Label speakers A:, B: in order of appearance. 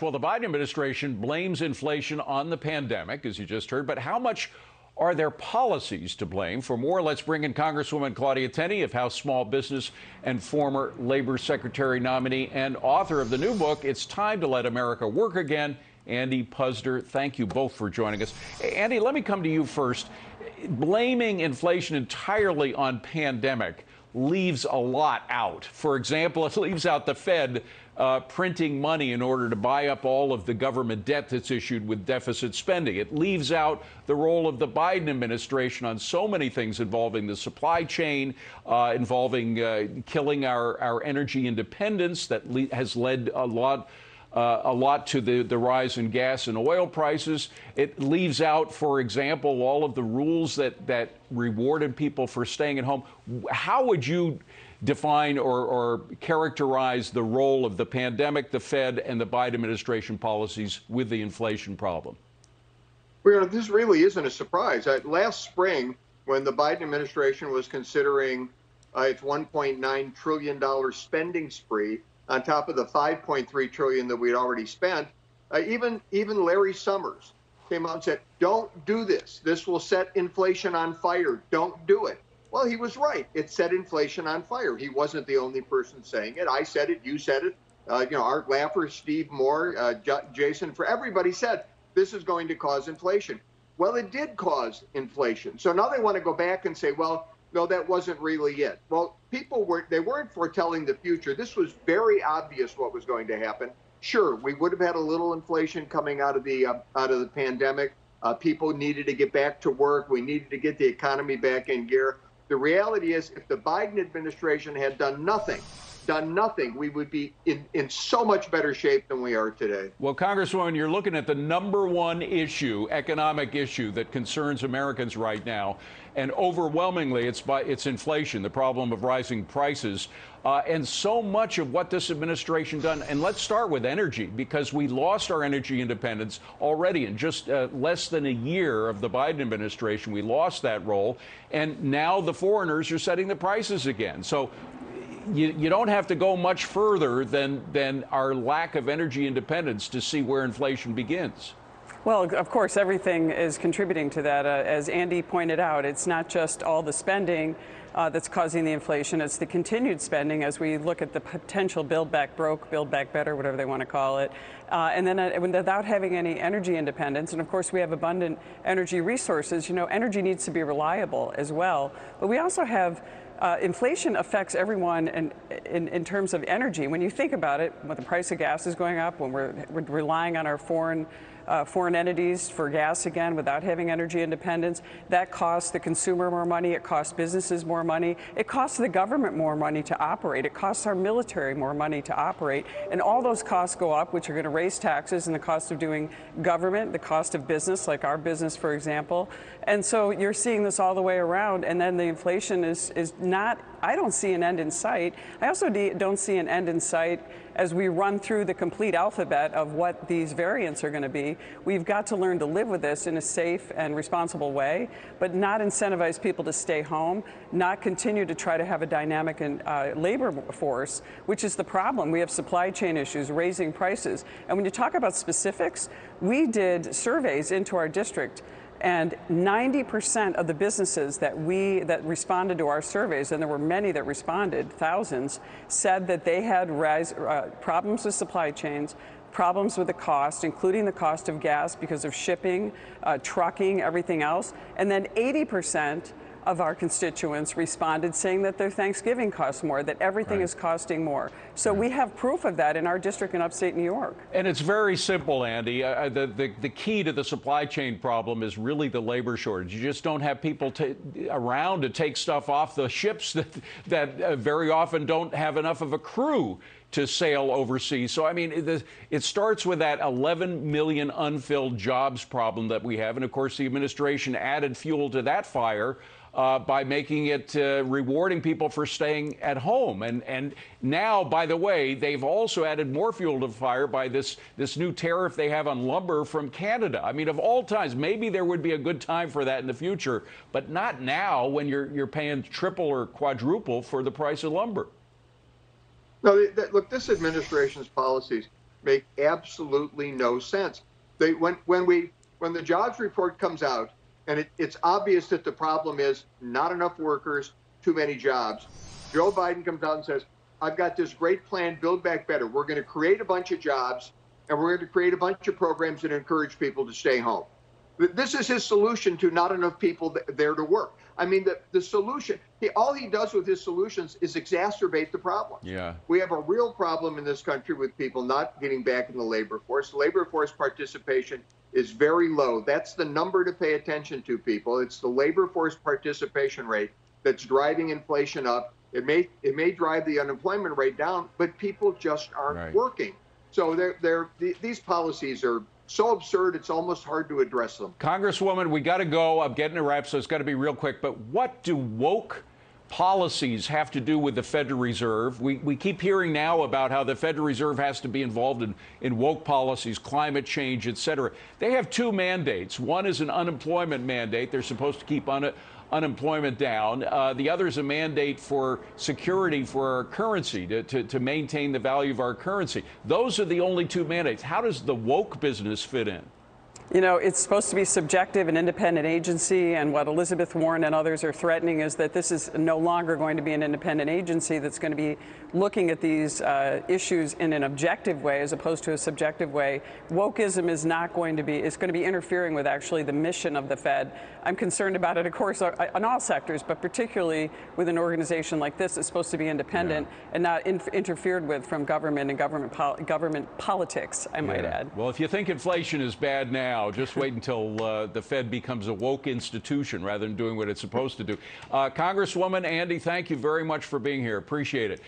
A: Well, the Biden administration blames inflation on the pandemic, as you just heard, but how much are their policies to blame? For more, let's bring in Congresswoman Claudia Tenney of House Small Business and former Labor Secretary nominee and author of the new book, It's Time to Let America Work Again, Andy Puzder. Thank you both for joining us. Andy, let me come to you first. Blaming inflation entirely on pandemic leaves a lot out. For example, it leaves out the Fed printing money in order to buy up all of the government debt that's issued with deficit spending. It leaves out the role of the Biden administration on so many things involving the supply chain, involving killing our energy independence that has led a lot to the rise in gas and oil prices. It leaves out, for example, all of the rules that rewarded people for staying at home. How would you define or characterize the role of the pandemic, the Fed, and the Biden administration policies with the inflation problem?
B: Well, this really isn't a surprise. Last spring, when the Biden administration was considering its $1.9 trillion spending spree, on top of the $5.3 trillion that we'd already spent, even Larry Summers came out and said, "Don't do this. This will set inflation on fire. Don't do it." Well, he was right. It set inflation on fire. He wasn't the only person saying it. I said it. You said it. Art Laffer, Steve Moore, Jason, for everybody said this is going to cause inflation. Well, it did cause inflation. So now they want to go back and say, well, no, that wasn't really it. Well, they weren't foretelling the future. This was very obvious what was going to happen. Sure, we would have had a little inflation coming out of the pandemic. People needed to get back to work. We needed to get the economy back in gear. The reality is, if the Biden administration had done nothing, we would be in so much better shape than we are today.
A: Well, Congresswoman, you're looking at the number one issue, economic issue that concerns Americans right now. And overwhelmingly, it's inflation, the problem of rising prices. And so much of what this administration done, and let's start with energy, because we lost our energy independence already in just less than a year of the Biden administration. We lost that role. And now the foreigners are setting the prices again. So you don't have to go much further than our lack of energy independence to see where inflation begins.
C: Well, of course, everything is contributing to that. As Andy pointed out, it's not just all the spending that's causing the inflation. It's the continued spending as we look at the potential build back broke, build back better, whatever they want to call it. And then without having any energy independence. And of course, we have abundant energy resources. Energy needs to be reliable as well. But we also have inflation affects everyone in terms of energy. When you think about it, when the price of gas is going up, when we're relying on our foreign entities for gas again without having energy independence, that costs the consumer more money, it costs businesses more money, it costs the government more money to operate, it costs our military more money to operate, and all those costs go up, which are going to raise taxes and the cost of doing government, the cost of business, like our business, for example. And so you're seeing this all the way around, and then the inflation is not, I don't see an end in sight. I also don't see an end in sight as we run through the complete alphabet of what these variants are going to be. We've got to learn to live with this in a safe and responsible way, but not incentivize people to stay home, not continue to try to have a dynamic labor force, which is the problem. We have supply chain issues, raising prices. And when you talk about specifics, we did surveys into our district, and 90% of the businesses that responded to our surveys, and there were many that responded, thousands, said that they had problems with supply chains, problems with the cost, including the cost of gas because of shipping, trucking, everything else. And then 80% of our constituents responded saying that their Thanksgiving costs more, that everything is costing more. So we have proof of that in our district in upstate New York.
A: And it's very simple, Andy. The key to the supply chain problem is really the labor shortage. You just don't have people around to take stuff off the ships that very often don't have enough of a crew to sail overseas. So, I mean, it starts with that 11 million unfilled jobs problem that we have. And of course, the administration added fuel to that fire by making it rewarding people for staying at home. And now, by the way, they've also added more fuel to the fire by this new tariff they have on lumber from Canada. I mean, of all times, maybe there would be a good time for that in the future, but not now when you're paying triple or quadruple for the price of lumber.
B: No, look, this administration's policies, make absolutely no sense. When the jobs report comes out and it's obvious that the problem is not enough workers, too many jobs, Joe Biden comes out and says, I've got this great plan, Build Back Better. We're going to create a bunch of jobs and we're going to create a bunch of programs that encourage people to stay home. This is his solution to not enough people there to work. I mean, the solution, all he does with his solutions is exacerbate the problem.
A: Yeah.
B: We have a real problem in this country with people not getting back in the labor force. Labor force participation is very low. That's the number to pay attention to, people. It's the labor force participation rate that's driving inflation up. It may drive the unemployment rate down, but people just aren't working. So these policies are so absurd, it's almost hard to address them.
A: Congresswoman, we got to go. I'm getting a wrap, so it's got to be real quick. But what do woke policies have to do with the Federal Reserve? We keep hearing now about how the Federal Reserve has to be involved in woke policies, climate change, et cetera. They have two mandates. One is an unemployment mandate. They're supposed to keep unemployment down. The other is a mandate for security for our currency, to maintain the value of our currency. Those are the only two mandates. How does the woke business fit in?
C: You know, it's supposed to be subjective and independent agency, and what Elizabeth Warren and others are threatening is that this is no longer going to be an independent agency that's going to be looking at these issues in an objective way as opposed to a subjective way. Wokeism is not going to be, it's going to be interfering with actually the mission of the Fed. I'm concerned about it, of course, on all sectors, but particularly with an organization like this that's supposed to be independent and not interfered with from government and government politics, I might add.
A: Well, if you think inflation is bad now, just wait until the Fed becomes a woke institution rather than doing what it's supposed to do. Congresswoman Andy, thank you very much for being here. Appreciate it.